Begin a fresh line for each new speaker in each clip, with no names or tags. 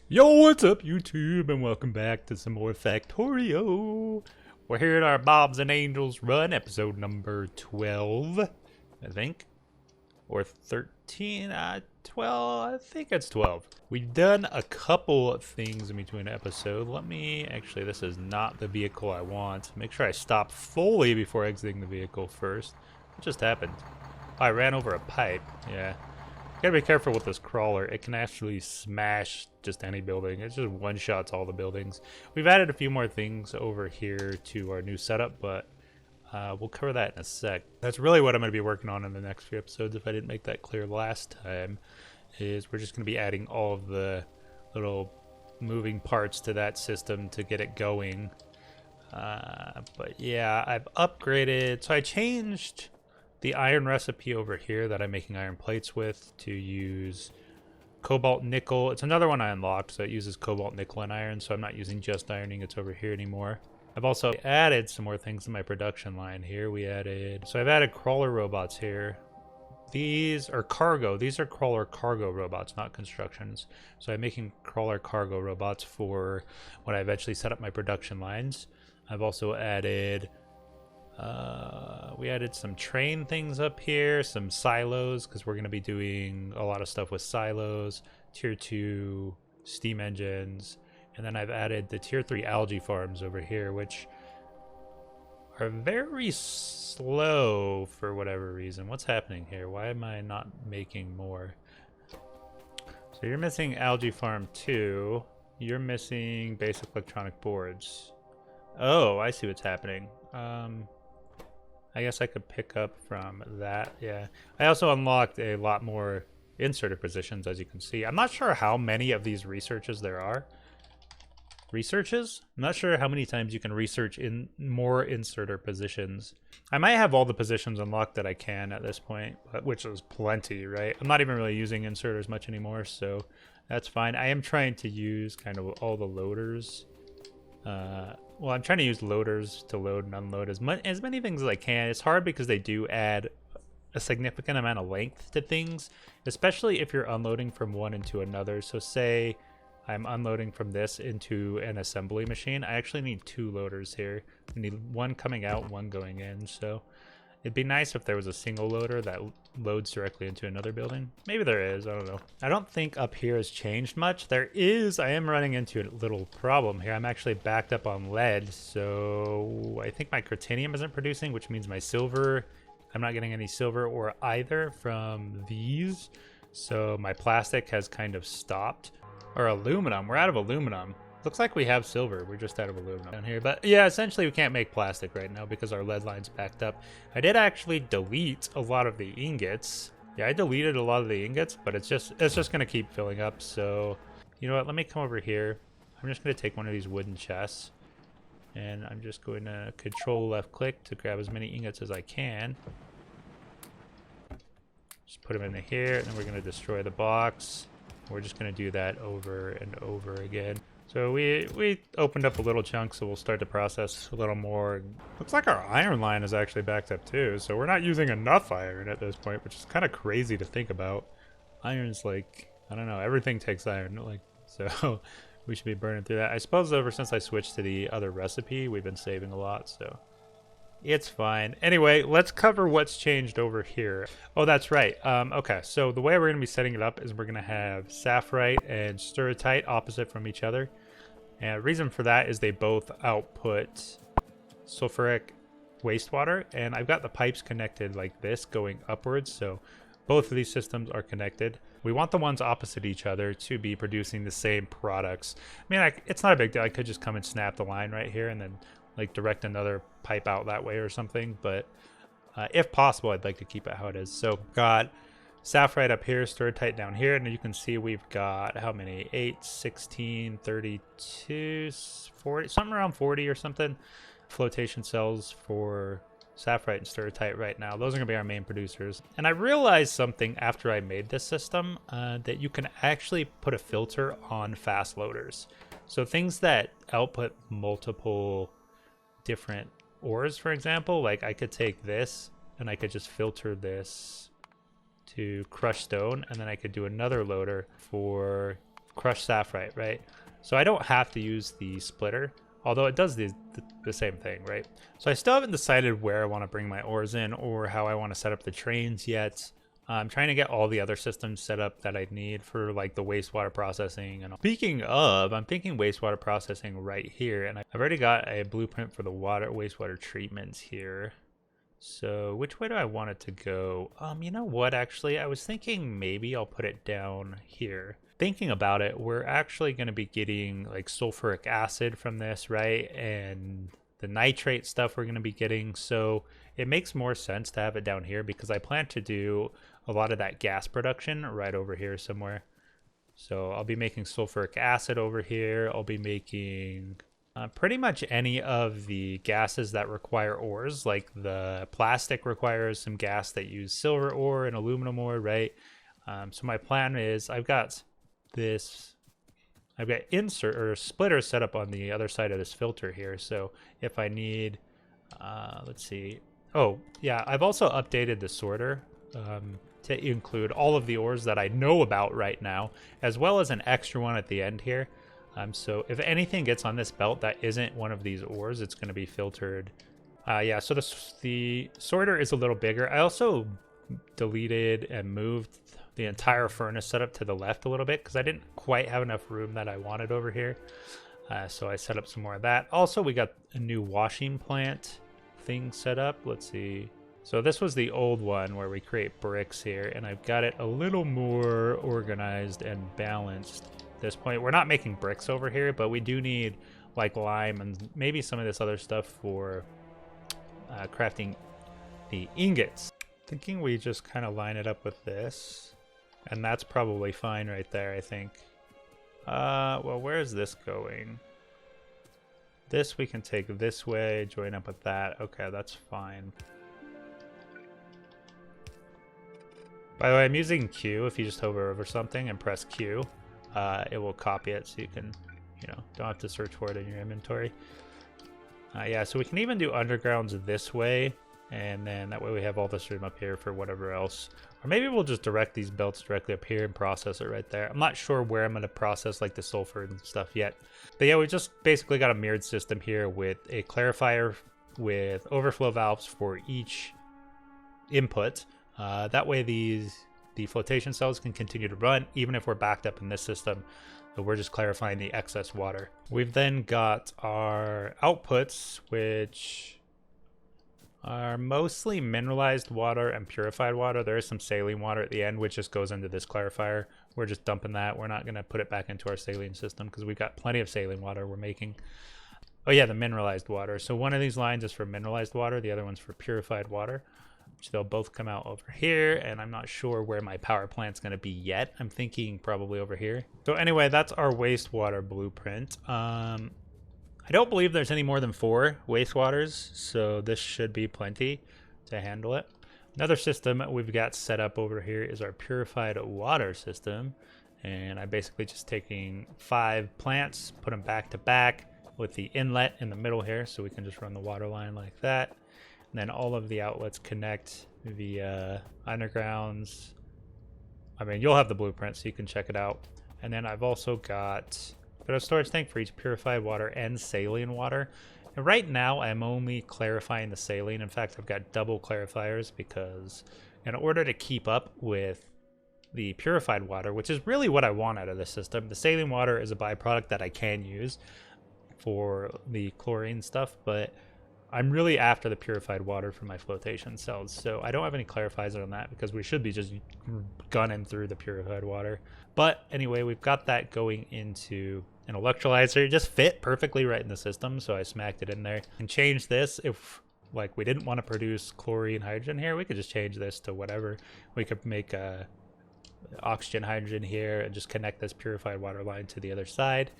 Yo, what's up, YouTube, and welcome back to some more Factorio. We're here at our Bobs and Angels run, episode number 12, I think, or 13, 12, I think it's 12. We've done a couple of things in between episodes. Actually, this is not the vehicle I want. Make sure I stop fully before exiting the vehicle first. What just happened? Oh, I ran over a pipe, yeah. Gotta be careful with this crawler. It can actually smash just any building. It just one-shots all the buildings. We've added a few more things over here to our new setup, but we'll cover that in a sec. That's really what I'm going to be working on in the next few episodes, if I didn't make that clear last time, is we're just going to be adding all of the little moving parts to that system to get it going. But yeah, I've upgraded. So I changed the iron recipe over here that I'm making iron plates with to use cobalt nickel. It's another one I unlocked, so it uses cobalt nickel and iron, so I'm not using just ironing, it's over here anymore. I've also added some more things in my production line here. I've added crawler robots here. These are cargo. These are crawler cargo robots, not constructions. So I'm making crawler cargo robots for when I eventually set up my production lines. I've also added we added some train things up here, some silos, because we're going to be doing a lot of stuff with silos, tier 2 steam engines, and then I've added the tier 3 algae farms over here, which are very slow for whatever reason. What's happening here? Why am I not making more? So you're missing algae farm 2. You're missing basic electronic boards. Oh, I see what's happening. I guess I could pick up from that, yeah. I also unlocked a lot more inserter positions, as you can see. I'm not sure how many of these researches there are. Researches? I'm not sure how many times you can research in more inserter positions. I might have all the positions unlocked that I can at this point, which is plenty, right? I'm not even really using inserters much anymore, so that's fine. I am trying to use kind of all the loaders. Well, I'm trying to use loaders to load and unload as many things as I can. It's hard because they do add a significant amount of length to things, especially if you're unloading from one into another. So say I'm unloading from this into an assembly machine. I actually need 2 loaders here. I need one coming out, one going in. So it'd be nice if there was a single loader that loads directly into another building. Maybe there is, I don't know. I don't think up here has changed much. I am running into a little problem here. I'm actually backed up on lead, so I think my critinium isn't producing, which means my silver, I'm not getting any silver or either from these. So my plastic has kind of stopped. Or aluminum, we're out of aluminum. Looks like we have silver, we're just out of aluminum down here. But yeah, essentially we can't make plastic right now because our lead line's backed up. I did actually delete a lot of the ingots. Yeah, I deleted a lot of the ingots, but it's just gonna keep filling up. So, you know what, let me come over here. I'm just gonna take one of these wooden chests. And I'm just going to control left click to grab as many ingots as I can. Just put them in here, and then we're gonna destroy the box. We're just gonna do that over and over again. So we opened up a little chunk, so we'll start to process a little more. Looks like our iron line is actually backed up too, so we're not using enough iron at this point, which is kind of crazy to think about. Iron's like, I don't know, everything takes iron, like, so we should be burning through that. I suppose ever since I switched to the other recipe, we've been saving a lot, so it's fine. Anyway, let's cover what's changed over here. Oh, that's right. Okay, so the way we're going to be setting it up is we're going to have sapphirite and sturritite opposite from each other. And the reason for that is they both output sulfuric wastewater. And I've got the pipes connected like this going upwards, so both of these systems are connected. We want the ones opposite each other to be producing the same products. I mean, it's not a big deal. I could just come and snap the line right here and then like direct another pipe out that way or something, but if possible, I'd like to keep it how it is. So got sapphirite up here, sturritite down here, and you can see we've got how many? 8, 16, 32, 40, something around 40 or something flotation cells for sapphirite and sturritite right now. Those are gonna be our main producers. And I realized something after I made this system, that you can actually put a filter on fast loaders. So things that output multiple different ores, for example, like I could take this and I could just filter this to crushed stone, and then I could do another loader for crushed sapphire, right? So I don't have to use the splitter, although it does the same thing, right? So I still haven't decided where I want to bring my ores in or how I want to set up the trains yet. I'm trying to get all the other systems set up that I need for like the wastewater processing. And speaking of, I'm thinking wastewater processing right here, and I've already got a blueprint for the wastewater treatments here. So which way do I want it to go? You know what, actually, I was thinking maybe I'll put it down here. Thinking about it, we're actually going to be getting like sulfuric acid from this, right? And the nitrate stuff we're going to be getting. So it makes more sense to have it down here because I plan to do a lot of that gas production right over here somewhere. So I'll be making sulfuric acid over here. I'll be making pretty much any of the gases that require ores, like the plastic requires some gas that use silver ore and aluminum ore, right? So my plan is I've got insert or splitter set up on the other side of this filter here. So if I need, let's see. Oh yeah, I've also updated the sorter to include all of the ores that I know about right now, as well as an extra one at the end here. So if anything gets on this belt that isn't one of these ores, it's going to be filtered. Yeah, so the sorter is a little bigger. I also deleted and moved the entire furnace setup to the left a little bit because I didn't quite have enough room that I wanted over here. So I set up some more of that. Also, we got a new washing plant thing set up. Let's see. So this was the old one where we create bricks here, and I've got it a little more organized and balanced at this point. We're not making bricks over here, but we do need like lime and maybe some of this other stuff for crafting the ingots. Thinking we just kind of line it up with this, and that's probably fine right there, I think. Well, where is this going? This we can take this way, join up with that. Okay, that's fine. By the way, I'm using Q. If you just hover over something and press Q, it will copy it so you can, don't have to search for it in your inventory. Yeah, so we can even do undergrounds this way, and then that way we have all this room up here for whatever else. Or maybe we'll just direct these belts directly up here and process it right there. I'm not sure where I'm going to process like the sulfur and stuff yet. But yeah, we just basically got a mirrored system here with a clarifier with overflow valves for each input. That way the flotation cells can continue to run even if we're backed up in this system. So we're just clarifying the excess water. We've then got our outputs, which are mostly mineralized water and purified water. There is some saline water at the end, which just goes into this clarifier. We're just dumping that. We're not going to put it back into our saline system because we've got plenty of saline water we're making. Oh yeah, the mineralized water. So one of these lines is for mineralized water. The other one's for purified water. So they'll both come out over here, and I'm not sure where my power plant's going to be yet. I'm thinking probably over here. So anyway, that's our wastewater blueprint. I don't believe there's any more than 4 wastewaters, so this should be plenty to handle it. Another system we've got set up over here is our purified water system, and I'm basically just taking 5 plants, put them back to back with the inlet in the middle here, so we can just run the water line like that. And then all of the outlets connect via undergrounds. I mean, you'll have the blueprint so you can check it out. And then I've also got a storage tank for each purified water and saline water. And right now I'm only clarifying the saline. In fact, I've got double clarifiers because in order to keep up with the purified water, which is really what I want out of this system, the saline water is a byproduct that I can use for the chlorine stuff, but I'm really after the purified water for my flotation cells, so I don't have any clarifiers on that because we should be just gunning through the purified water. But anyway, we've got that going into an electrolyzer. It just fit perfectly right in the system, so I smacked it in there. And change this if like we didn't want to produce chlorine hydrogen here, we could just change this to whatever. We could make a oxygen hydrogen here and just connect this purified water line to the other side.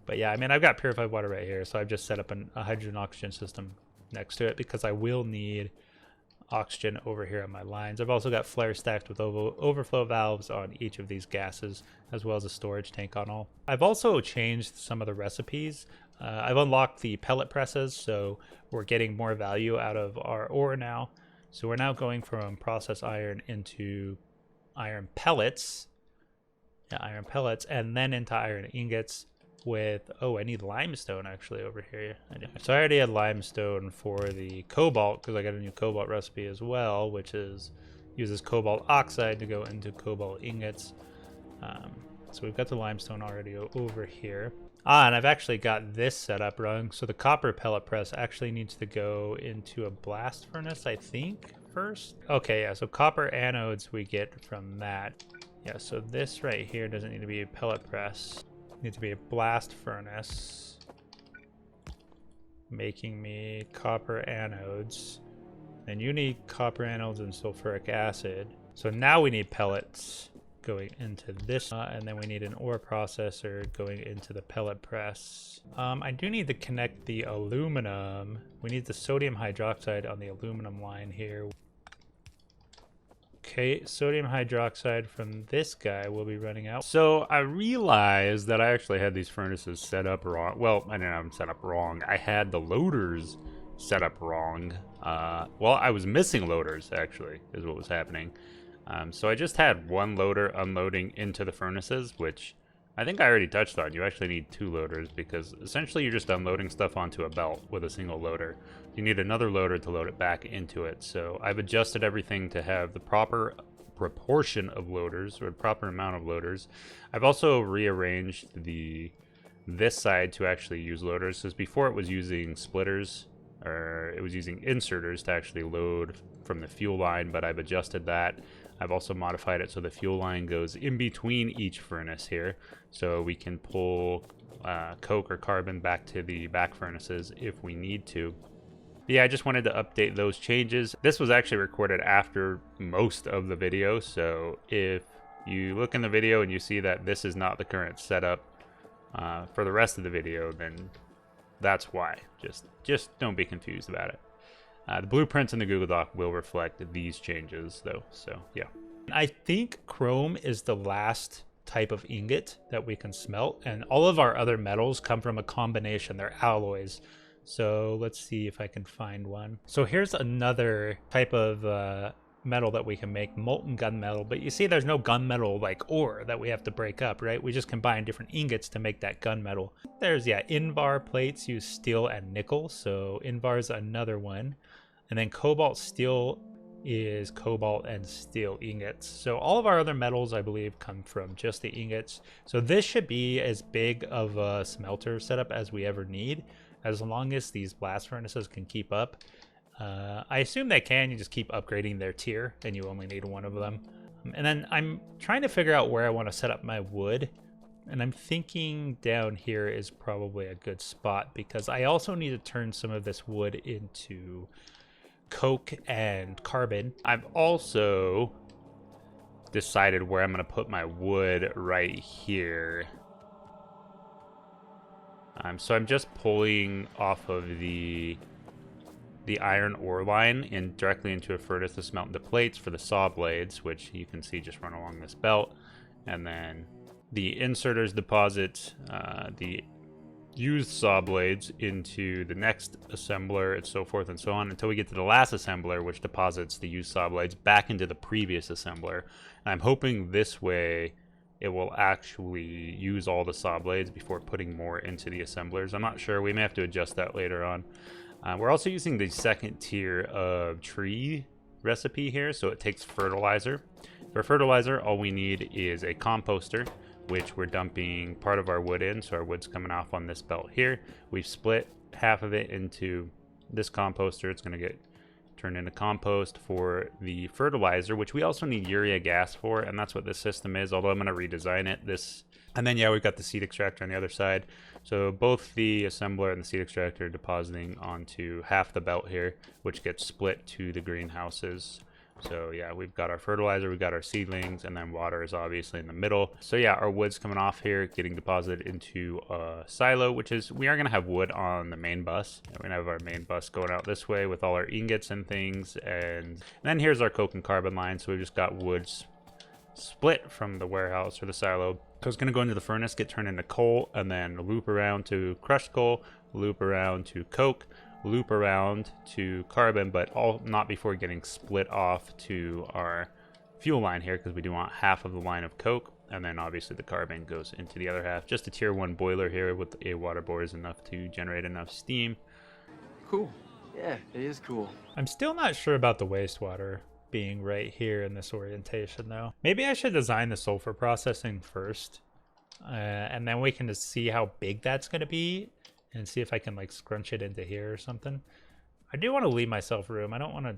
But yeah, I mean, I've got purified water right here, so I've just set up a hydrogen oxygen system next to it because I will need oxygen over here on my lines. I've also got flares stacked with overflow valves on each of these gases, as well as a storage tank on all. I've also changed some of the recipes. I've unlocked the pellet presses, so we're getting more value out of our ore now. So we're now going from processed iron into iron pellets. Yeah, iron pellets, and then into iron ingots with, oh, I need limestone actually over here. So I already had limestone for the cobalt because I got a new cobalt recipe as well, which is uses cobalt oxide to go into cobalt ingots. So we've got the limestone already over here. And I've actually got this setup wrong. So the copper pellet press actually needs to go into a blast furnace, I think, first. Okay, yeah, so copper anodes we get from that. Yeah, so this right here doesn't need to be a pellet press. It needs to be a blast furnace, making me copper anodes. And you need copper anodes and sulfuric acid. So now we need pellets going into this, and then we need an ore processor going into the pellet press. I do need to connect the aluminum. We need the sodium hydroxide on the aluminum line here. Okay, sodium hydroxide from this guy will be running out. So I realized that I actually had these furnaces set up wrong. Well, I didn't have them set up wrong. I had the loaders set up wrong. Well, I was missing loaders, actually, is what was happening. So I just had one loader unloading into the furnaces, which I think I already touched on. You actually need two loaders because essentially you're just unloading stuff onto a belt with a single loader. You need another loader to load it back into it. So I've adjusted everything to have the proper proportion of loaders, or the proper amount of loaders. I've also rearranged this side to actually use loaders, because before it was using splitters, or it was using inserters to actually load from the fuel line, but I've adjusted that. I've also modified it so the fuel line goes in between each furnace here, so we can pull coke or carbon back to the back furnaces if we need to. But yeah, I just wanted to update those changes. This was actually recorded after most of the video, so if you look in the video and you see that this is not the current setup for the rest of the video, then that's why. Just don't be confused about it. The blueprints in the Google Doc will reflect these changes, though, so yeah. I think chrome is the last type of ingot that we can smelt, and all of our other metals come from a combination. They're alloys. So let's see if I can find one. So here's another type of metal that we can make, molten gunmetal, but you see there's no gunmetal like ore that we have to break up, right? We just combine different ingots to make that gunmetal. There's, yeah, Invar plates use steel and nickel, so Invar is another one. And then cobalt steel is cobalt and steel ingots. So all of our other metals, I believe, come from just the ingots. So this should be as big of a smelter setup as we ever need, as long as these blast furnaces can keep up. I assume they can. You just keep upgrading their tier, and you only need one of them. And then I'm trying to figure out where I want to set up my wood. And I'm thinking down here is probably a good spot, because I also need to turn some of this wood into coke and carbon. I've also decided where I'm going to put my wood right here. So I'm just pulling off of the iron ore line and directly into a furnace to smelt into plates for the saw blades, which you can see just run along this belt. And then the inserters deposit the used saw blades into the next assembler, and so forth and so on, until we get to the last assembler, which deposits the used saw blades back into the previous assembler. And I'm hoping this way it will actually use all the saw blades before putting more into the assemblers. I'm not sure. We may have to adjust that later on. We're also using the second tier of tree recipe here, so it takes fertilizer. For fertilizer, all we need is a composter, which we're dumping part of our wood in, so our wood's coming off on this belt here. We've split half of it into this composter. It's going to get turned into compost for the fertilizer, which we also need urea gas for, and that's what this system is, although I'm going to redesign it. And then, yeah, we've got the seed extractor on the other side. So both the assembler and the seed extractor are depositing onto half the belt here, which gets split to the greenhouses. So yeah, we've got our fertilizer, we've got our seedlings, and then water is obviously in the middle. So yeah, our wood's coming off here, getting deposited into a silo, which is, we are going to have wood on the main bus. We're going to have our main bus going out this way with all our ingots and things. And then here's our coke and carbon line. So we've just got woods split from the warehouse or the silo. So it's going to go into the furnace, get turned into coal, and then loop around to crushed coal, loop around to coke, loop around to carbon, but all not before getting split off to our fuel line here, because we do want half of the line of coke And then obviously the carbon goes into the other half. Just a tier 1 boiler here with a water bore is enough to generate enough steam.
Cool. Yeah, it is cool.
I'm still not sure about the wastewater being right here in this orientation though. Maybe I should design the sulfur processing first. And then we can just see how big that's going to be and see if I can like scrunch it into here or something. I do want to leave myself room. I don't want to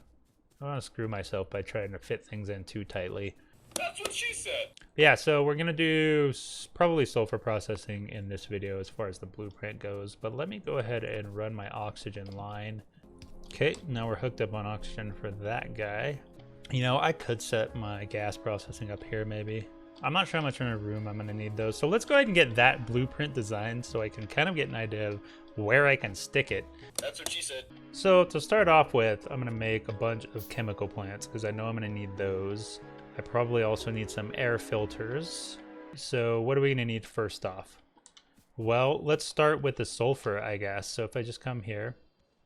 screw myself by trying to fit things in too tightly.
That's what she said.
Yeah, so we're going to do probably sulfur processing in this video as far as the blueprint goes. But let me go ahead and run my oxygen line. Okay, now we're hooked up on oxygen for that guy. You know, I could set my gas processing up here maybe. I'm not sure how much room I'm going to need those. So let's go ahead and get that blueprint designed so I can kind of get an idea of where I can stick it.
That's what she said.
So to start off with, I'm going to make a bunch of chemical plants because I know I'm going to need those. I probably also need some air filters. So what are we going to need first off? Well, let's start with the sulfur, I guess. So if I just come here.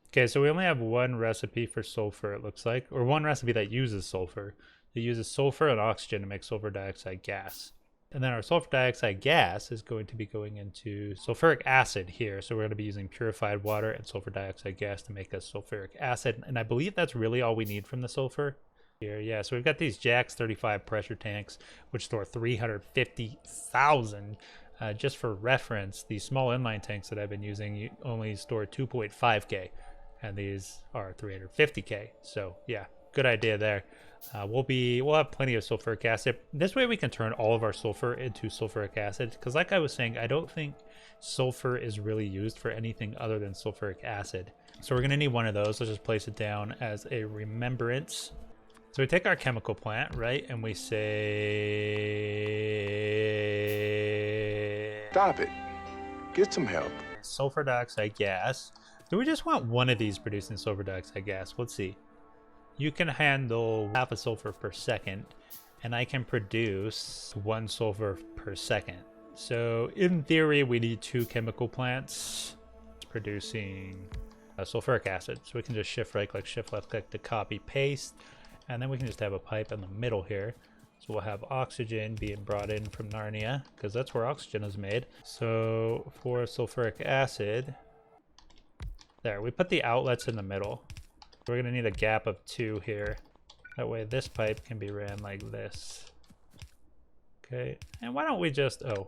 Okay, so we only have one recipe for sulfur, it looks like. Or one recipe that uses sulfur. It uses sulfur and oxygen to make sulfur dioxide gas. And then our sulfur dioxide gas is going to be going into sulfuric acid here. So we're going to be using purified water and sulfur dioxide gas to make us sulfuric acid. And I believe that's really all we need from the sulfur. Here, yeah, so we've got these Jax 35 pressure tanks, which store 350,000. Just for reference, these small inline tanks that I've been using only store 2.5K, and these are 350K. So yeah, good idea there. We'll have plenty of sulfuric acid. This way we can turn all of our sulfur into sulfuric acid, because like I was saying, I don't think sulfur is really used for anything other than sulfuric acid. So we're gonna need one of those. Let's just place it down as a remembrance. So we take our chemical plant, right, and we say...
Stop it. Get some help.
Sulfur dioxide gas. Do we just want one of these producing sulfur dioxide gas? Let's see. You can handle half a sulfur per second, and I can produce 1 sulfur per second. So in theory, we need 2 chemical plants producing sulfuric acid. So we can just shift right click, shift left click to copy paste. And then we can just have a pipe in the middle here. So we'll have oxygen being brought in from Narnia, because that's where oxygen is made. So for sulfuric acid, there, we put the outlets in the middle. We're going to need a gap of 2 here. That way this pipe can be ran like this. Okay, and why don't we just, oh,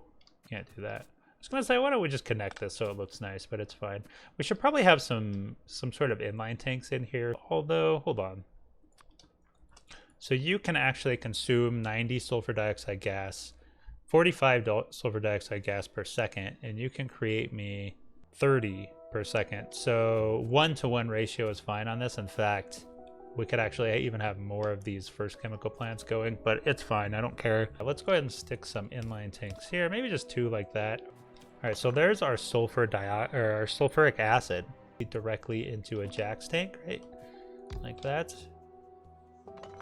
can't do that. I was going to say, why don't we just connect this so it looks nice, but it's fine. We should probably have some sort of inline tanks in here, although, hold on. So you can actually consume 90 sulfur dioxide gas, 45 sulfur dioxide gas per second, and you can create me 30 per second. So 1-to-1 ratio is fine on this. In fact, we could actually even have more of these first chemical plants going, but it's fine. I don't care. Let's go ahead and stick some inline tanks here. Maybe just 2 like that. All right, so there's our our sulfuric acid directly into a Jax tank, right? Like that.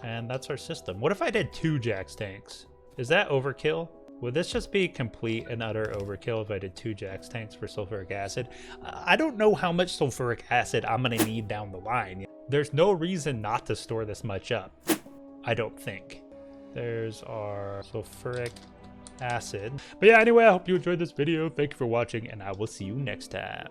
And that's our system. What if I did 2 Jax tanks? Is that overkill? Would this just be complete and utter overkill if I did 2 Jax tanks for sulfuric acid? I don't know how much sulfuric acid I'm gonna need down the line. There's no reason not to store this much up, I don't think. There's our sulfuric acid. But yeah, anyway, I hope you enjoyed this video. Thank you for watching, and I will see you next time.